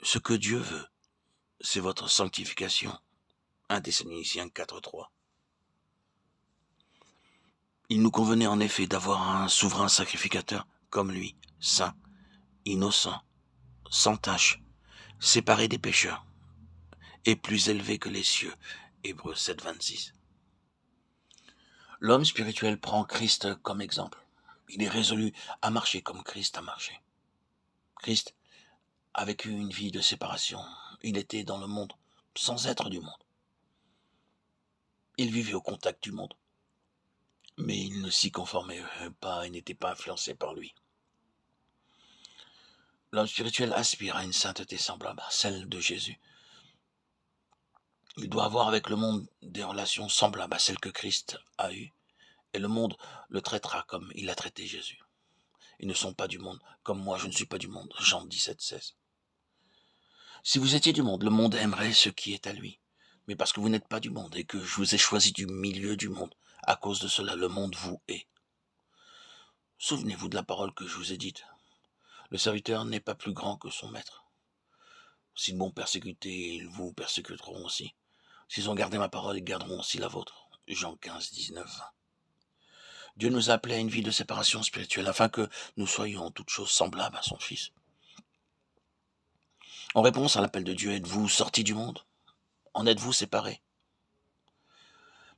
Ce que Dieu veut, c'est votre sanctification. 1 Thessaloniciens 4:3. Il nous convenait en effet d'avoir un souverain sacrificateur comme lui, saint, innocent, sans tache, séparé des pécheurs, et plus élevé que les cieux. Hébreux 7:26. L'homme spirituel prend Christ comme exemple. Il est résolu à marcher comme Christ a marché. Christ a vécu une vie de séparation. Il était dans le monde sans être du monde. Il vivait au contact du monde, mais il ne s'y conformait pas et n'était pas influencé par lui. L'homme spirituel aspire à une sainteté semblable à celle de Jésus. Il doit avoir avec le monde des relations semblables à celles que Christ a eues, et le monde le traitera comme il a traité Jésus. Ils ne sont pas du monde, comme moi je ne suis pas du monde. Jean 17:16. Si vous étiez du monde, le monde aimerait ce qui est à lui. Mais parce que vous n'êtes pas du monde et que je vous ai choisi du milieu du monde, à cause de cela, le monde vous hait. Souvenez-vous de la parole que je vous ai dite. Le serviteur n'est pas plus grand que son maître. S'ils m'ont persécuté, ils vous persécuteront aussi. S'ils ont gardé ma parole, ils garderont aussi la vôtre. Jean 15:19-20. Dieu nous a appelés à une vie de séparation spirituelle afin que nous soyons en toutes choses semblables à son Fils. En réponse à l'appel de Dieu, êtes-vous sortis du monde? En êtes-vous séparés?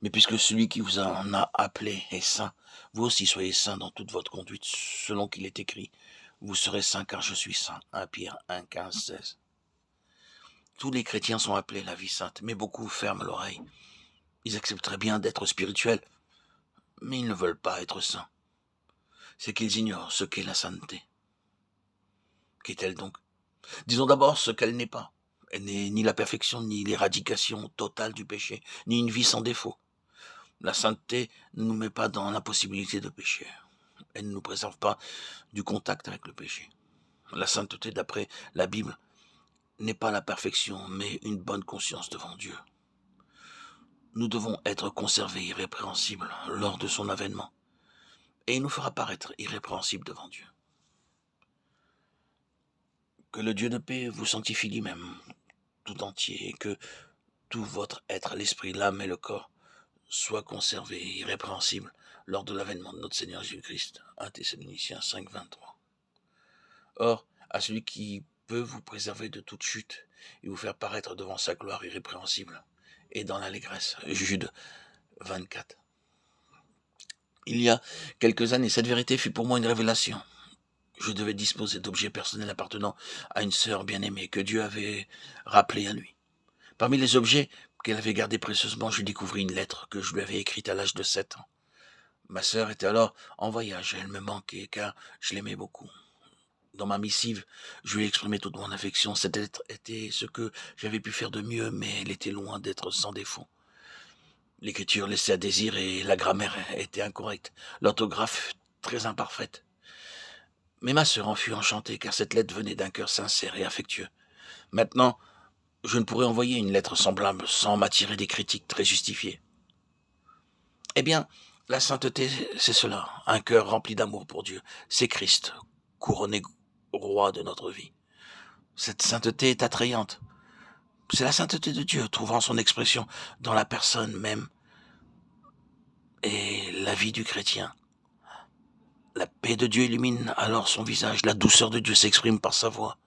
Mais puisque celui qui vous en a appelé est saint, vous aussi soyez saints dans toute votre conduite, selon qu'il est écrit. Vous serez saints car je suis saint. 1 Pierre 1:15-16. Tous les chrétiens sont appelés à la vie sainte, mais beaucoup ferment l'oreille. Ils accepteraient bien d'être spirituels, mais ils ne veulent pas être saints. C'est qu'ils ignorent ce qu'est la sainteté. Qu'est-elle donc? Disons d'abord ce qu'elle n'est pas. Elle n'est ni la perfection, ni l'éradication totale du péché, ni une vie sans défaut. La sainteté ne nous met pas dans l'impossibilité de pécher. Elle ne nous préserve pas du contact avec le péché. La sainteté, d'après la Bible, n'est pas la perfection, mais une bonne conscience devant Dieu. Nous devons être conservés irrépréhensibles lors de son avènement, et il nous fera paraître irrépréhensibles devant Dieu. Que le Dieu de paix vous sanctifie lui-même tout entier, et que tout votre être, l'esprit, l'âme et le corps, soit conservé irrépréhensible lors de l'avènement de notre Seigneur Jésus-Christ. 1 Thessaloniciens 5:23. Or, à celui qui peut vous préserver de toute chute et vous faire paraître devant sa gloire irrépréhensible et dans l'allégresse. Jude 24. Il y a quelques années, cette vérité fut pour moi une révélation. Je devais disposer d'objets personnels appartenant à une sœur bien-aimée que Dieu avait rappelée à lui. Parmi les objets qu'elle avait gardés précieusement, je découvris une lettre que je lui avais écrite à l'âge de 7 ans. Ma sœur était alors en voyage et elle me manquait car je l'aimais beaucoup. Dans ma missive, je lui ai exprimé toute mon affection. Cette lettre était ce que j'avais pu faire de mieux, mais elle était loin d'être sans défaut. L'écriture laissait à désirer et la grammaire était incorrecte, l'orthographe très imparfaite. Mais ma sœur en fut enchantée car cette lettre venait d'un cœur sincère et affectueux. Maintenant, je ne pourrais envoyer une lettre semblable sans m'attirer des critiques très justifiées. Eh bien, la sainteté, c'est cela, un cœur rempli d'amour pour Dieu. C'est Christ, couronné roi de notre vie. Cette sainteté est attrayante. C'est la sainteté de Dieu, trouvant son expression dans la personne même et la vie du chrétien. La paix de Dieu illumine alors son visage, la douceur de Dieu s'exprime par sa voix.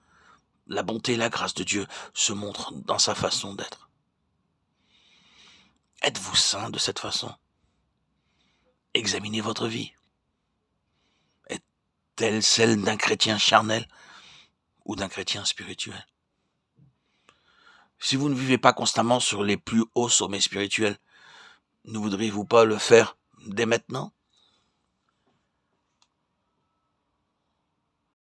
La bonté et la grâce de Dieu se montrent dans sa façon d'être. Êtes-vous saint de cette façon? Examinez votre vie. Est-elle celle d'un chrétien charnel ou d'un chrétien spirituel? Si vous ne vivez pas constamment sur les plus hauts sommets spirituels, ne voudriez-vous pas le faire dès maintenant?